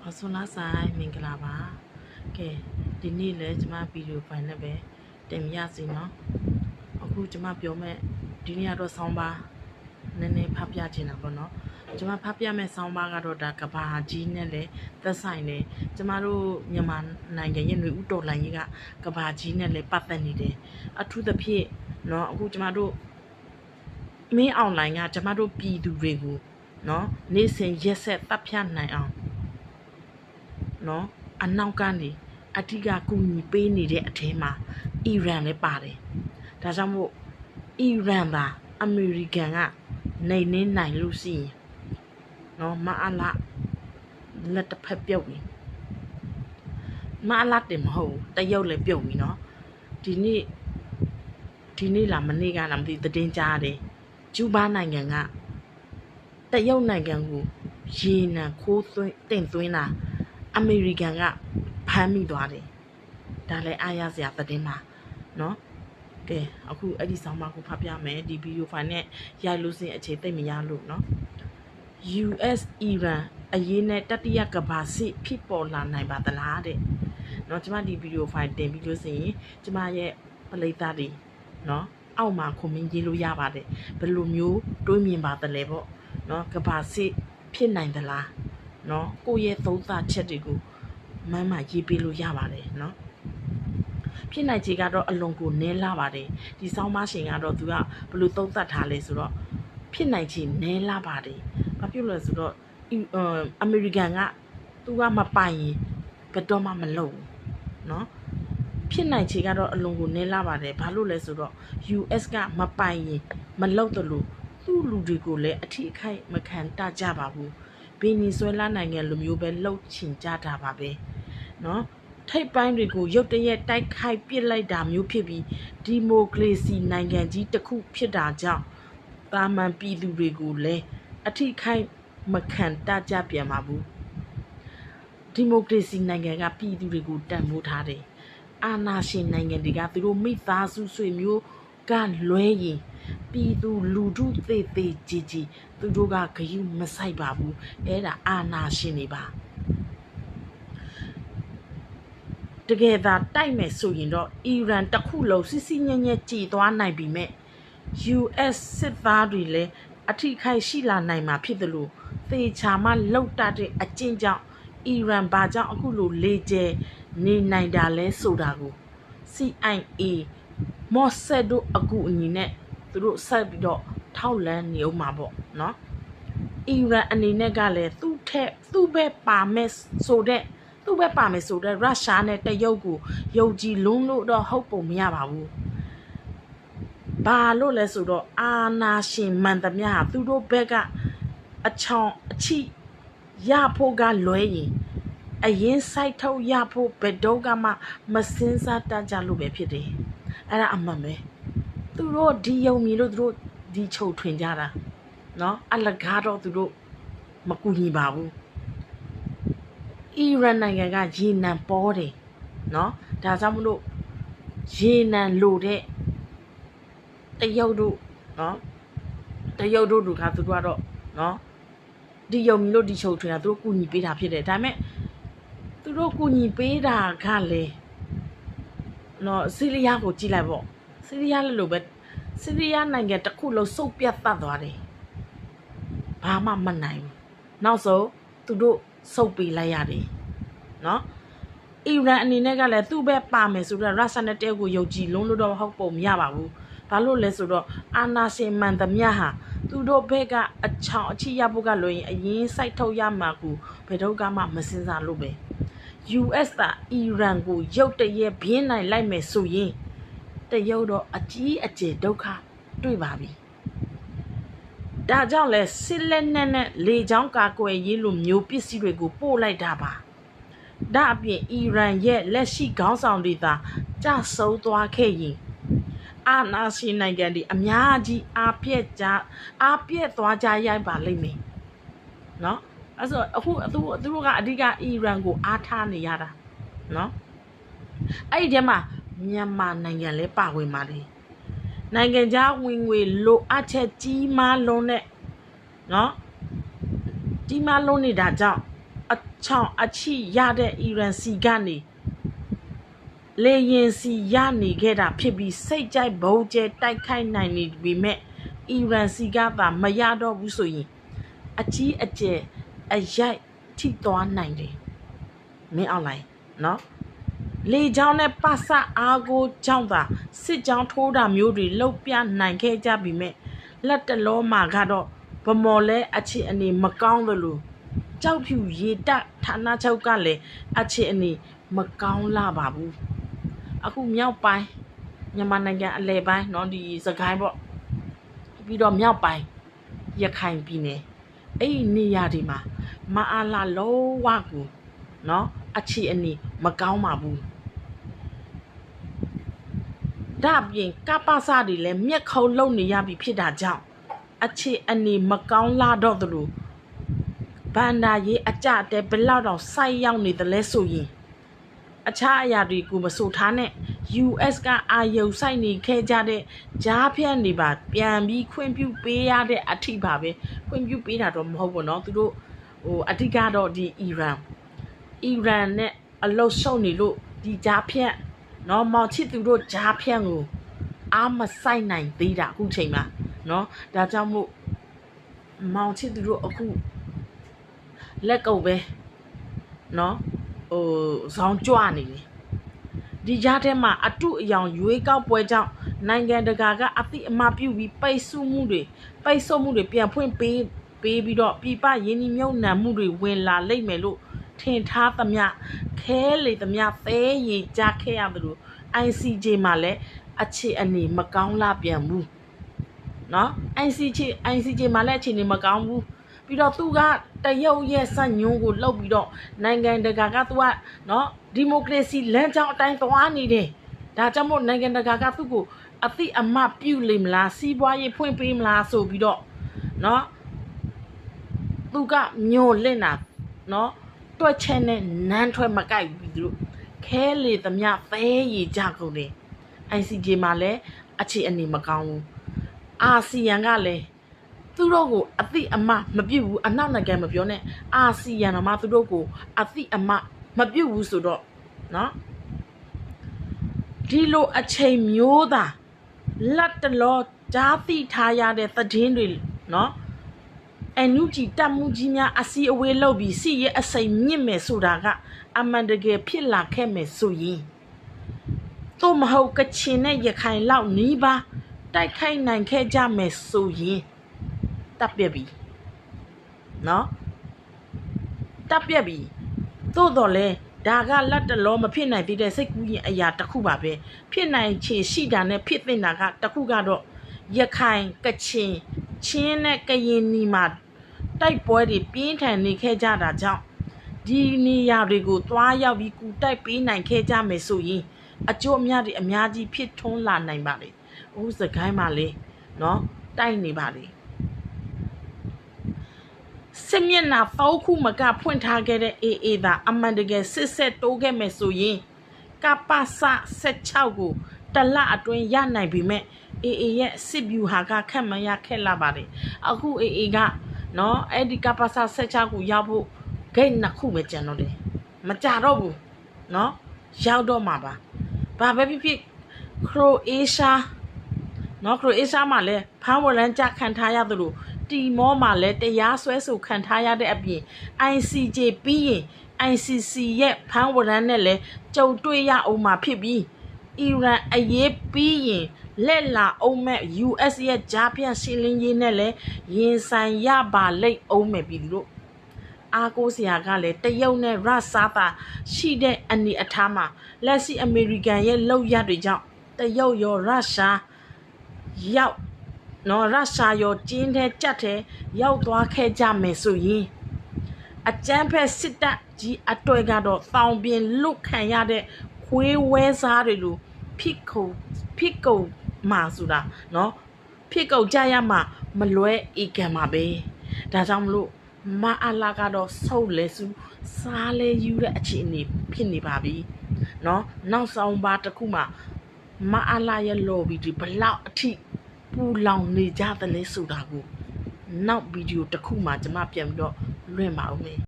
Pasuna sai Minglava. Okay, the knee my video find a bay. Them yazino. A good jama piome. Dinia samba. Nene papia chinabono. Jama papia me samba roda capa ginele. The sign. Jamaru Yaman Nangayan Uto Laniga. Capa ginele pathanide. A to the pie. No, good jamado. Me online at Jamado P do regu. No, Nissen yes at Tapian night. No, and now candy. Atiga couldn't pay needed a tema. Iran a party. Tazamo Iran da American. Nay, nine Lucy. No, ma let the pep yowi. Ma let them ho, the yole yowi, no. Tini la maniga and the danger. Juba nanga. The young nagangu. Gina, cool thing, American Pami Dwadi. Dale ayas yatadema. No? Okay, aku adi sama ku papia me di video fane ya lusin a chete mi ya lu no. US Iran a yene tatiya kabasi people la nai ba da la de. No, chama di video file tin bi lu sin chama ye palita di no. အောက်မှာခွန်မင်းရေးလို့ရပါတယ်ဘယ်လိုမျိုးတွေးမြင်ပါသလဲပေါ့နော်ကဘာစစ်ဖြစ်နိုင်သလားနော်ကိုယ့်ရဲ့သုံးသပ်ချက်တွေကိုမမ်းမရေးပေးလို့ရပါတယ်နော်ဖြစ်နိုင်ခြေကတော့အလွန်ကိုနည်းလာပါတယ်ဒီဆောင်းမရှင်ကတော့သူကဘယ်လိုသုံးသပ်ထားလဲဆိုတော့ဖြစ်နိုင်ခြေနည်းလာပါတယ်ဘာဖြစ်လို့လဲဆိုတော့အမေရိကန်ကသူကမပိုင်ရင်ဘယ်တော့မှမလုပ်ဘူးနော်ဖြစ်နိုင်ခြေကတော့အလွန်ကိုနည်းလာပါတယ်ဘာလို့လဲဆိုတော့ US ကမပိုင်ရင်မလုပ်တယ်လို့သူ့လူတွေကိုလည်းအထီးအခိုက်မခံတကြပါဘူးဗီနီဇွဲလားနိုင်ငံလိုမျိုးပဲလှုပ်ချင်ကြတာပါပဲเนาะထိပ်ပိုင်းတွေကိုရုတ်တရက်တိုက်ခိုက်ပစ်လိုက်တာမျိုးဖြစ်ပြီးဒီမိုကရေစီနိုင်ငံကြီးတစ်ခုဖြစ်တာကြောင့်တာမန်ပြည်သူတွေကိုလည်းအထီးခိုက်မခံတကြပြန်ပါဘူးဒီမိုကရေစီနိုင်ငံကပြည်သူတွေကိုတန်ဖိုးထားတယ်အာဏာရှင်နိုင်ငံတွေကသူတို့မိသားစုဆွေမျိုးကလွဲရင်ပြည်သူလူထုသေးသေးကြီးကြီးသူတို့ကဂရုမစိုက်ပါဘူးအဲ့ဒါအာဏာရှင်တွေပါတကယ်သာတိုက်မယ်ဆိုရင်တော့အီရန်တစ်ခုလုံးစစ်စစ်ညံ့ညံ့ကြည်သွားနိုင်ပြီမဲ့ US စစ်သားတွေလည်းအထိခိုက်ရှိလာနိုင်မှာဖြစ်တယ်လို့သေချာမှလောက်တတဲ့အကျင့်ကြောင့်အီရန်ဘာကြောင့်အခုလိုလေကျဲနေနိုင်တာလဲဆိုတာကို CIA မော့ဆက်တို့အကူအညီနဲ့သူတို့ဆက်ပြီးတော့ထောက်လန်းနေအောင်မှာပေါ့နော်အီရန်အနေနဲ့ကလည်းသူ့ဘက်ပါမယ်ဆိုတဲ့ရုရှားနဲ့တရုတ်ကိုယုံကြည်လုံးလို့တော့ဟုတ်ပုံမရပါဘူးဘာလို့လဲဆိုတော့အာနာရှင်မှန်သမျှသူတို့ဘက်ကအချောင်အချိရဖို့ကလွဲရင်အရင်စိုက်ထုတ်ရဖို့ဘယ်တော့မှမစင်စားတတ်ကြလို့ပဲဖြစ်တယ်အဲ့ဒါအမှန်ပဲသူတို့ဒီယုံမြင်လို့သူတို့ဒီချုပ်ထွင်ကြတာเนาะအလကားတော့သူတို့မကူညီပါဘူးအီရန်နိုင်ငံကရေနံပေါ်တယ်เนาะဒါကြောင့်မလို့ရေနံလို့တဲ့တရုတ်တို့เนาะတရုတ်တို့ကသူတို့ကတော့เนาะဒီယုံမြင်လို့ဒီချုပ်ထွင်တာသူတို့ကူညီပေးတာဖြစ်တယ်ဒါပေမဲ့သူတို့ကူညီပေးတာကလည်းနော်ဆီးရီးယားကိုကြည့်လိုက်ပေါ့ဆီးရီးယားလို့ပဲဆီးရီးယားနိုင်ငံတစ်ခုလုံးစုပ်ပြတ်တတ်သွားတယ်ဘာမှမနိုင်ဘူးနောက်ဆုံးသူတို့စုပ်ပေးလိုက်ရတယ်နော်အီရန်အနေနဲ့ကလည်းသူ့ဘက်ပါမယ်ဆိုတော့ရုရှားနဲ့တရုတ်ကိုယုံကြည်လုံးလို့တော့ဟုတ်ပုံမရပါဘူးဘာလို့လဲဆိုတော့အာနာရှင်မှန်သမျှဟာသူတို့ဘက်ကအချောင်အချိရဖို့ကလွယ်ရင်အရင်စိုက်ထုတ်ရမှာကိုဘယ်တော့မှမစင်စားလို့ပဲ US က အီရန်ကိုရုတ်တရက်ဘင်းနိုင်လိုက်မယ်ဆိုရင်တရုတ်တော့အကြီးအကျယ်ဒုက္ခတွေ့ပါပြီဒါကြောင့်လဲစစ်လက်နက်နဲ့လေကြောင်းကာကွယ်ရေးလိုမျိုးပစ္စည်းတွေကိုပို့လိုက်တာပါဒါအပြင်အီရန်ရဲ့လက်ရှိခေါင်းဆောင်တွေသာကြဆုံးသွားခဲ့ရင်အာနာရှင်နိုင်ငံတွေအများကြီးအားပြက်သွားကြရိုက်ပါလိမ့်မယ်နော်အဲ့ဆိုအခုသူတို့ကအဓိကအီရန်ကိုအားထားနေရတာနော်အဲ့ဒီထဲမှာမြန်မာနိုင်ငံလည်းပါဝင်ပါလေနိုင်ငံခြားဝင်ငွေလိုအပ်ချက်ကြီးမားလုံးနဲ့နော်ကြီးမားလုံးနေတာကြောင့် အချောင်အချိရတဲ့အီရန်စီကနေလေရင်စီရနေခဲ့တာဖြစ်ပြီးစိတ်ကြိုက်ဘုံကျဲတိုက်ခိုက်နိုင်နေပြီမဲ့အီရန်စီကပါမရတော့ဘူးဆိုရင်အကြီးအကျယ်အရိုက်ထိသွားနိုင်တယ်မင်းအောင်လိုက်နော်လေချောင်းနဲ့ပတ်စအားကိုကြောင့်သာစစ်ကြောင်းထိုးတာမျိုးတွေလှုပ်ပြနိုင်ခဲ့ကြပြီမဲ့လက်တလောမှာကတော့ဗမော်လဲအခြေအနေမကောင်းသလိုကြောက်ဖြူရေတက်ဌာနချုပ်ကလည်းအခြေအနေမကောင်းလာပါဘူးအခုမြောက်ပိုင်းမြန်မာနိုင်ငံအလဲပိုင်းเนาะဒီစကိုင်းပေါ့ပြီးတော့မြောက်ပိုင်းရခိုင်ပြည်နယ်အဲ့ဒီနေရာဒီမှာမအားလာလုံးဝကိုเนาะအခြေအနေမကောင်းပါဘူးဒါပြင်ကပ္ပစတွေလည်းမျက်ခုံးလုံနေရပြီဖြစ်တာကြောင့်အခြေအနေမကောင်းလာတော့သလိုဘန္ဒာရေးအကြတဲ့ဘလောက်တော့စိုက်ရောက်နေတယ်လဲဆိုရင်အခြားအရာတွေကိုမဆိုထားနဲ့ US ကအာယုံစိုက်နေခဲ့ကြတဲ့ဂျားဖြန့်နေပါပြန်ပြီးခွင့်ပြုပေးရတဲ့အထိပါပဲခွင့်ပြုပေးတာတော့မဟုတ်ဘူးเนาะသူတို့အဓိကတော့ဒီအီရန်နဲ့အလုရှုံနေလို့ဒီဂျားဖြန့်เนาะမောင်ချစ်သူတို့ဂျားဖြန့်ကိုအားမဆိုင်နိုင်သေးတာအခုချိန်မှာเนาะဒါကြောင့်မို့မောင်ချစ်သူတို့အခုလက်ကုပ်ပဲเนาะဇောင်းကြွနေတယ်ဒီကြားထဲမှာအတုအယောင်ရွေးကောက်ပွဲကြောင့်နိုင်ငံတကာကအသိအမှတ်ပြုပြီးပိတ်ဆို့မှုတွေပြန်ဖွင့်ပေးပြီးတော့ပြည်ပရင်းနှီးမြှုပ်နှံမှုတွေဝင်လာလိမ့်မယ်လို့ထင်ထားသမျှခဲလေသမျှသဲရည်ကြခဲ့ရသလို ICJ မှာလည်းအခြေအနေမကောင်းလာပြန်ဘူးเนาะ ICJ မှာလည်းအခြေအနေမကောင်းဘူးပြီးတော့သူကတရုတ်ရဲ့စံညွှန်းကိုလှုပ်ပြီးတော့နိုင်ငံတကာကသူကเนาะဒီမိုကရေစီလမ်းကြောင်းအတိုင်းသွားနေတယ်ဒါကြောင့်မို့နိုင်ငံတကာကသူ့ကိုအသိအမှတ်ပြုလိမ့်မလားစီးပွားရေးဖွင့်ပေးမလားဆိုပြီးတော့เนาะသူကညှို့လင့်တာเนาะတွက်ချက်နဲ့နန်းထွက်မကိုက်ဘူးသူတို့ခဲလေသမျှသဲရည်ကြကုန်တယ် ICJ မှာလည်းအခြေအနေမကောင်းဘူးအာဆီယံကလည်းသူတို့ကိုအသိအမှတ်မပြုတ်ဘူးအနောက်နိုင်ငံမပြောနဲ့အာဆီယံတော့မှသူတို့ကိုအသိအမှတ်မပြုတ်ဘူးဆိုတော့เนาะဒီလိုအချိန်မျိုးသာလက်တလောကြားသိထားရတဲ့သတင်းတွေเนาะအန်ယူဂျီတက်မှုကြီးများအစီအဝေးလုပ်ပြီးစီရဲ့အစိမ်မြင့်မယ်ဆိုတာကအမှန်တကယ်ဖြစ်လာခဲ့မယ်ဆိုရင်သို့မဟုတ်ကချင်နဲ့ရခိုင်လောက်နီးပါးတိုက်ခိုက်နိုင်ခဲ့ကြမယ်ဆိုရင်တပ်ပြက်ပြီเนาะတပ်ပြက်ပြီသို့တော်လဲဒါကလက်တလောမဖြစ်နိုင်သေးတဲ့စိတ်ကူးရင်အရာတစ်ခုပါပဲဖြစ်နိုင်ချေရှိတာနဲ့ဖြစ်တင်တာကတစ်ခုကတော့ရခိုင်ကချင်ချင်းနဲ့ကရင်နီမှာတိုက်ပွဲတွေပြင်းထန်နေခဲ့ကြတာကြောင့်ဒီနေရာတွေကိုသွားရောက်ပြီးကူတိုက်ပေးနိုင်ခဲ့ကြမယ်ဆိုရင်အကျိုးအများကြီးဖြစ်ထွန်းလာနိုင်ပါလေ။ဦးစကိုင်းမှာလေနော်တိုက်နေပါလေ။စစ်မျက်နှာပေါခုမကဖွင့်ထားခဲ့တဲ့ AA သာအမှန်တကယ်စစ်ဆက်တိုးခဲ့မယ်ဆိုရင်ကပ္ပစ16ကိုတလအတွင်းရနိုင်ပြီမဲ့ AA ရဲ့စစ်ဗျူဟာကခက်မရခက်လာပါတယ်အခု AA ကနော်အဲ့ဒီကပ္ပစ16ကိုရောက်ဖို့ဂိတ်နှစ်ခုပဲကျန်တော့တယ်မကြတော့ဘူးနော်ရောက်တော့မှာပါဘာပဲဖြစ်ဖြစ်ခရိုအေးရှားနော်ခရိုအေးရှားမှာလည်းဖမ်းဝရမ်းကြခံထားရသလိုတီမောမှာလည်းတရားစွဲဆိုခံထားရတဲ့အပြင် ICJ ပြီးရင် ICC ရဲ့ဖမ်းဝရမ်းနဲ့လည်းကြုံတွေ့ရအောင်မှာဖြစ်ပြီးအီရန်အရေးပြီးရင်လက်လာအောင်မဲ့ US ရဲ့ဂျားပြန်ရှင်းလင်းရေးနဲ့လည်းရင်ဆိုင်ရပါလိမ့်အောင်မဲ့ပြည်သူတို့အားကိုးစရာကလည်းတရုတ်နဲ့ရုရှားပါရှိတဲ့အနေအထားမှာလက်ရှိအမေရိကန်ရဲ့လှုပ်ရတွေကြောင့်တရုတ်ရောရုရှားရောက်နော်ရုရှားရောကျင်းတဲ့ကြက်တဲ့ရောက်သွားခဲ့ကြမယ်ဆိုရင်အကြမ်းဖက်စစ်တပ်ကြီးအတွေ့ကတော့တောင်ပြင်လွတ်ခံရတဲ့ခွေးဝဲစားတွေလိုဖြစ်ကုန်မှာဆိုတာနော်ဖြစ်ကုန်ကြရမှာမလွဲဧကံမှာပဲဒါကြောင့်မလို့မအလာကတော့ဆုတ်လဲစုစားလဲယူတဲ့အခြေအနေဖြစ်နေပါပြီเนาะနောက်ဆောင်ပါတစ်ခုမှာမအလာရဲ့လော်ဘီဒီဘလောက်အထိပူလောင်နေကြတယ်လဲဆိုတာကိုနောက်ဗီဒီယိုတစ်ခုမှာကျွန်မပြန်ပြီးတော့လွှင့်ပါဦးမယ်